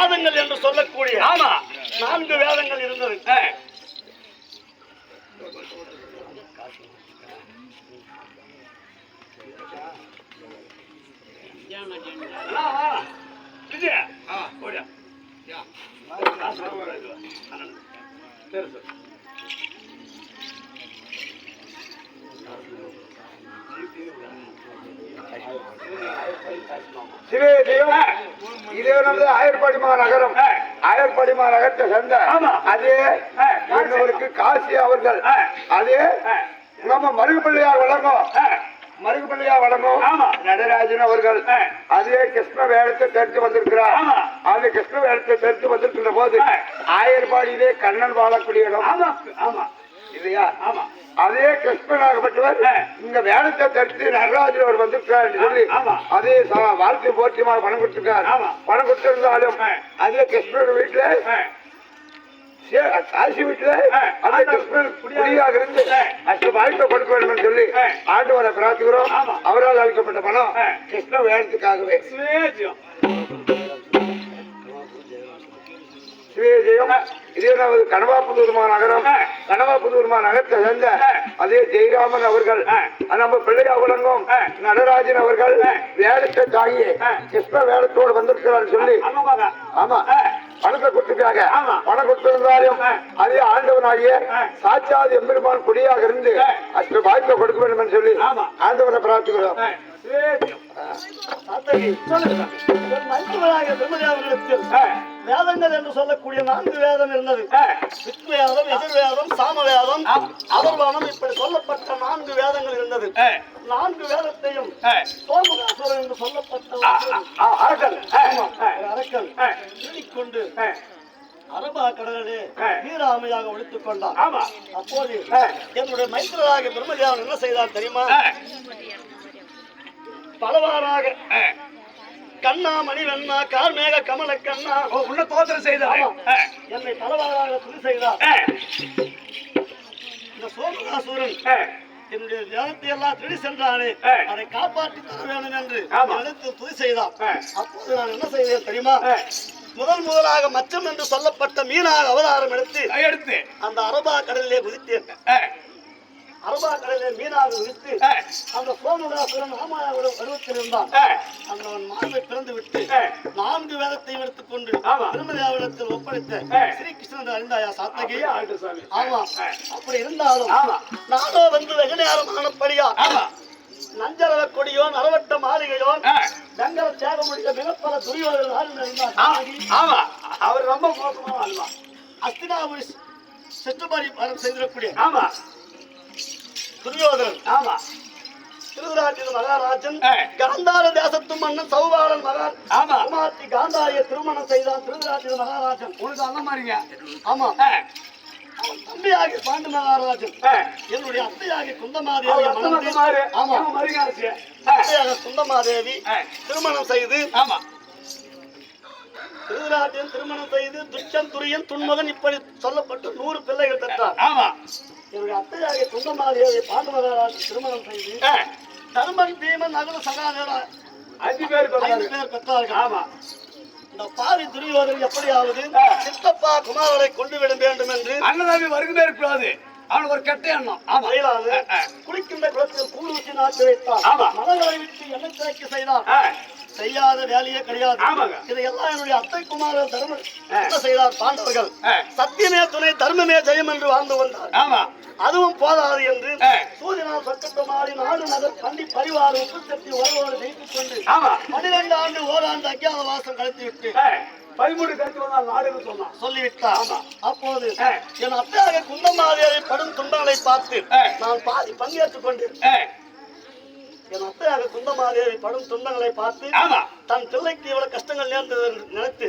வேதங்கள் என்று சொல்லக்கூடிய ஆமா 4 வேதங்கள் இருந்தது. இதே நமது ஆயர்பாடிமா நகரம் ஆயர்பாடிமா நகரத்தை சேர்ந்த அதே இன்னொருக்கு காசி அவர்கள் அதே நம்ம மருகுப்பள்ளியார் வழங்கும் நடராஜன் அவர்கள் அதே கிருஷ்ண வேடத்தை தெரிந்து வந்திருக்கிறார். அது கிருஷ்ண வேடத்தை தெரிந்து வந்திருக்கின்ற போது ஆயர்பாடியிலே கண்ணன் வாழக்கூடிய இடம் இல்லையா? அதே கிருஷ்ணனாகப்பட்டவர் இங்க வேடத்தை தடுத்து நடராஜன் அவர் வந்திருக்கிறார் என்று சொல்லி அதே வாழ்க்கை போற்றியமாக பணம் கொடுத்திருக்கார். பணம் கொடுத்திருந்தாலும் அதே கிருஷ்ணன் வீட்டுல காசி வீட்டுல அதே கிருஷ்ணன் குடியாக இருந்து அஷ்ட வாழ்க்கை கொடுக்க வேண்டும் என்று சொல்லி ஆண்டவரை பிரார்த்திக்கிறோம். அவரால் அளிக்கப்பட்ட பணம் கிருஷ்ண வேடத்துக்காகவே சிவஜெயம். இதே நமது கனவாபுதூர்மா நகரத்தை சேர்ந்த அதே ஜெயராமன் அவர்கள் நம்ம பிள்ளையா விளங்கும் நடராஜன் அவர்கள் வேடத்தை தாங்கி கிருஷ்ண வேடத்தோடு வந்திருக்கிறார் சொல்லி ஆமா பணத்தை கொடுத்துருக்காங்க. பணம் கொடுத்திருந்தாலும் அதே ஆண்டவனாகிய சாட்சாத் எம்பெருமான் குடியாக இருந்து அஷ்ட வாய்ப்பை கொடுக்க வேண்டும் என்று சொல்லி ஆண்டவனை பிரார்த்திக்கிறோம். வேதங்கள் என்று சொல்லக்கூடிய 4 வேதம் இருந்தது. ரிக்வேதம், யஜுர்வேதம், சாமவேதம், அதர்வனம் இப்படி சொல்லப்பட்ட 4 வேதங்கள் இருந்தது. 4 வேதத்தையும் சோமகாசுரன் என்று சொல்லப்பட்ட அரக்கன் திருடிக்கொண்டு அரபா கடலிலே வீராமையாக ஒழித்துக் கொண்டார். அப்போது என்னுடைய மைத்திரராக பிரம்மதேவன் என்ன செய்தார் தெரியுமா? பலவாறாக கண்ணா மணிவண்ணா கார்மேக கமல கண்ணா உன்ன தோத்திரம் செய்தார். என்னை பலவாறாக துதி செய்தார். இந்த சோமகாசுரன் என்னுடைய ஞானத்தை எல்லாம் திருடி சென்றானே அதை காப்பாற்றி தர வேண்டும் என்று எடுத்து துதி செய்தார். அப்போது நான் என்ன செய்தேன் தெரியுமா? முதலாக மச்சம் என்று சொல்லப்பட்ட மீனாக அவதாரம் எடுத்து அந்த அரபா கடலிலே குதித்தேன். அரபா கடலிலே மீனாக குதித்து அந்த சோமகாசுரன் ராமாவோட பருவத்தில் இருந்தான். அந்த மார்பை பிறந்து விட்டு 4 வேதத்தையும் எடுத்துக்கொண்டு திருமதியாவிடத்தில் ஒப்படைத்த ஸ்ரீகிருஷ்ணன் அறிந்தாயா சாத்தகி? ஆமா. அப்படி இருந்தாலும் நானோ வந்து வெகு நேரமானபடியா நஞ்சரவ கொடியோ நரவட்ட மாளிகையோ வெங்கல சேகமுடிய மிகப்பல துரியோதரன் அவர் ரொம்ப மோசமான ஆழ்வா. அஸ்தினாபுரி சிற்றுபரி செய்திடக்கூடிய துரியோதரன் திருதராட்டிர மகாராஜன் காந்தார தேசத்து மன்னன் சௌபாலன் மகான் குமார்த்தி காந்தாரிய திருமணம் செய்தான். திருதராட்டிர மகாராஜன் உனக்கு அந்த மாதிரிங்க. ஆமா. தம்பியாகி பாண்டு மகாராஜன் என்னுடைய அத்தையாகி குந்தமாதேவி குந்தமாதேவி திருமணம் செய்து திருதராட்டியன் திருமணம் செய்து துச்சன் துரியன் துன்மகன் இப்படி சொல்லப்பட்டு 100 பிள்ளைகள் பெற்றார். என்னுடைய அத்தையாகிய குந்தமாதேவி பாண்டு மகாராஜன் திருமணம் செய்து தர்மன் பீமன் நகுல சகாதேவா 5 பேர் பெற்றார்கள். இந்த பாவி துரியோதரன் எப்படியாவது சித்தப்பா குமாரரை கொண்டு விட வேண்டும் என்று அண்ணனாவி வருகவே இருக்கக்கூடாது. அவனுக்கு ஒரு கெட்ட எண்ணம். ஆமா, குளிக்கின்ற குளத்தில் கூழ் ஊற்றி நாட்டு வைத்தான். ஆமா, மலர்களை விட்டு எண்ணெய் தேக்கி செய்தான். செய்யாத வேலையே கிடையாது. இதையெல்லாம் என்னுடைய அத்தை குமாரர் தர்ம என்ன செய்தார்? பாண்டவர்கள் சத்தியமே துணை தர்மமே ஜெயம் என்று வாழ்ந்து வந்தார். ஆமா, அதுவும் போதாது என்று சூரியனால் சொற்கட்டமாடி நாடு நகர் பள்ளி பரிவாறு உப்புச்சக்தி உறவோடு ஜெயித்துக் கொண்டு 12 ஆண்டு ஓராண்டு அஜ்ஞாத வாசம் கழித்து விட்டு 13 கழித்து வந்தால் நாடுன்னு சொன்னான், சொல்லிவிட்டார். அப்போது என் அத்தையாக குந்தமாதேவி படும் துன்பங்களை பார்த்து நான் பாதி பங்கேற்றுக் கொண்டு என் அத்தையாக குந்தமாதேவி படும் துன்பங்களை பார்த்து தன் பிள்ளைக்கு இவ்வளவு கஷ்டங்கள் நேர்ந்தது நினைத்து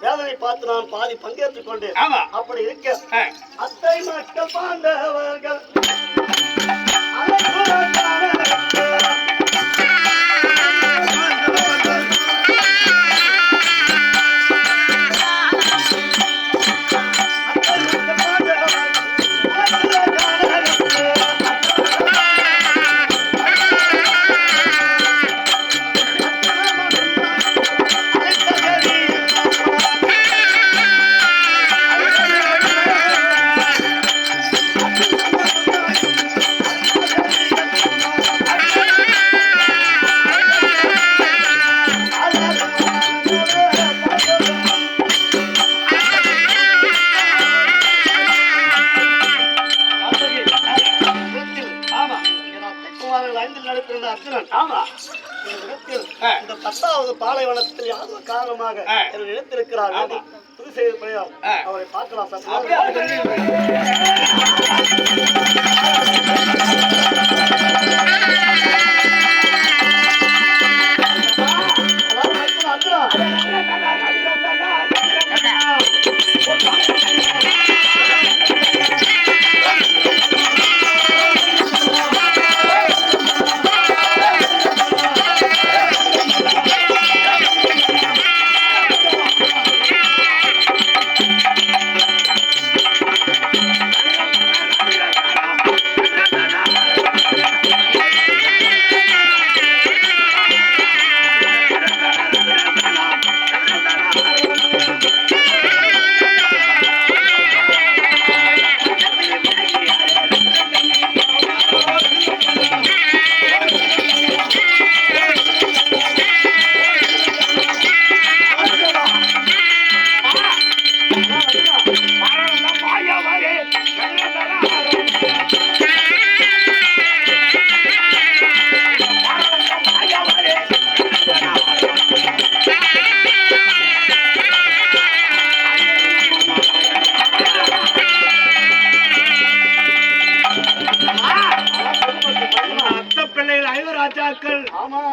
வேதனை பார்த்து நான் பாதி பங்கேற்றுக் கொண்டேன். அப்படி இருக்க அத்தை மக்கள் பாண்டவர்கள் இந்த 10வது பாலைவனத்தில் யாரோ காரணமாக என்னை நினைத்திருக்கிறார். புது செய்தி கிடையாது. அவரை பார்க்கலாம்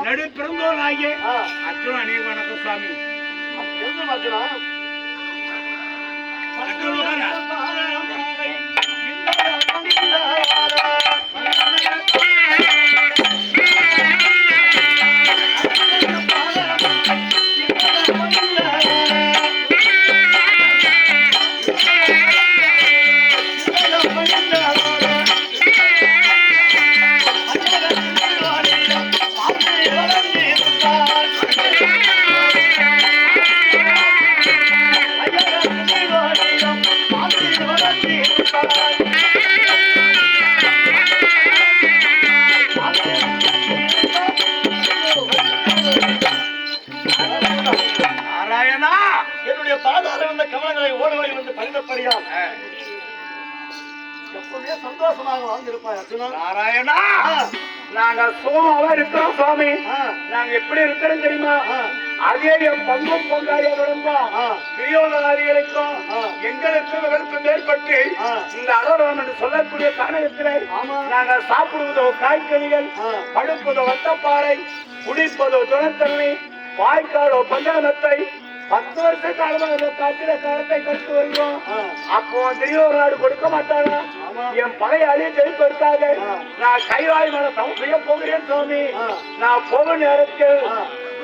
நடு பிறந்தோர் ஆகிய அர்ஜுன அநேக வணக்கம் சுவாமி. என்னுடைய பாதார வந்த கவனங்களை ஓடுவதை வந்து பரிந்தப்படியால் எப்பவுமே சந்தோஷமாக வாழ்ந்திருப்பாய் அர்ஜுனா. நாராயணா, நாங்க சோமாவா இருக்கிறோம் சுவாமி. நாங்க எப்படி இருக்கிறோம் தெரியுமா? அதே என் பங்கும் பொங்காரிகளுக்கும் துரியோதனாதிகளுக்கும் எங்களுக்கும் விருப்பம் ஏற்பட்டு இந்த அகரம் என்று சொல்லக்கூடிய காரணத்திலே நாங்க சாப்பிடுவதோ காய்கறிகள், படுப்பதோ வட்டப்பாறை, குடிப்பதோ துணத்தண்ணி, வாய்க்காலோ பஞ்சானத்தை 10 வருஷ காலமாக காத்திர காலத்தை கட்டு வருவோம். அப்போ துரியோதனாடு கொடுக்க மாட்டாங்க. என் பழைய அழியை ஜெயிப்பதற்காக நான் கைவாய் மேல தவம் செய்ய போகிறேன் சுவாமி. நான் போகும் நேரத்தில்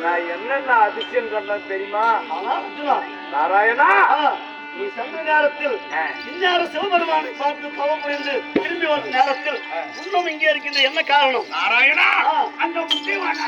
நான் என்னென்ன அதிசயம் கண்டேன் தெரியுமா? நாராயணா, நீ சென்ற நேரத்தில் இந்நேரம் சிவபெருமானை பார்த்து தவம் புரிந்து திரும்பி வந்த நேரத்தில் இன்னும் இங்கே இருக்கின்ற என்ன காரணம்? நாராயணா, அந்த முக்கியமான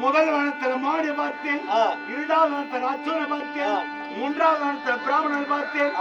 முதல் வனத்துல மாடு பார்த்தேன், இரண்டாவது வனத்துல அச்சுவனை பார்த்தேன், மூன்றாவது வனத்துல பிராமணர் பார்த்தேன்.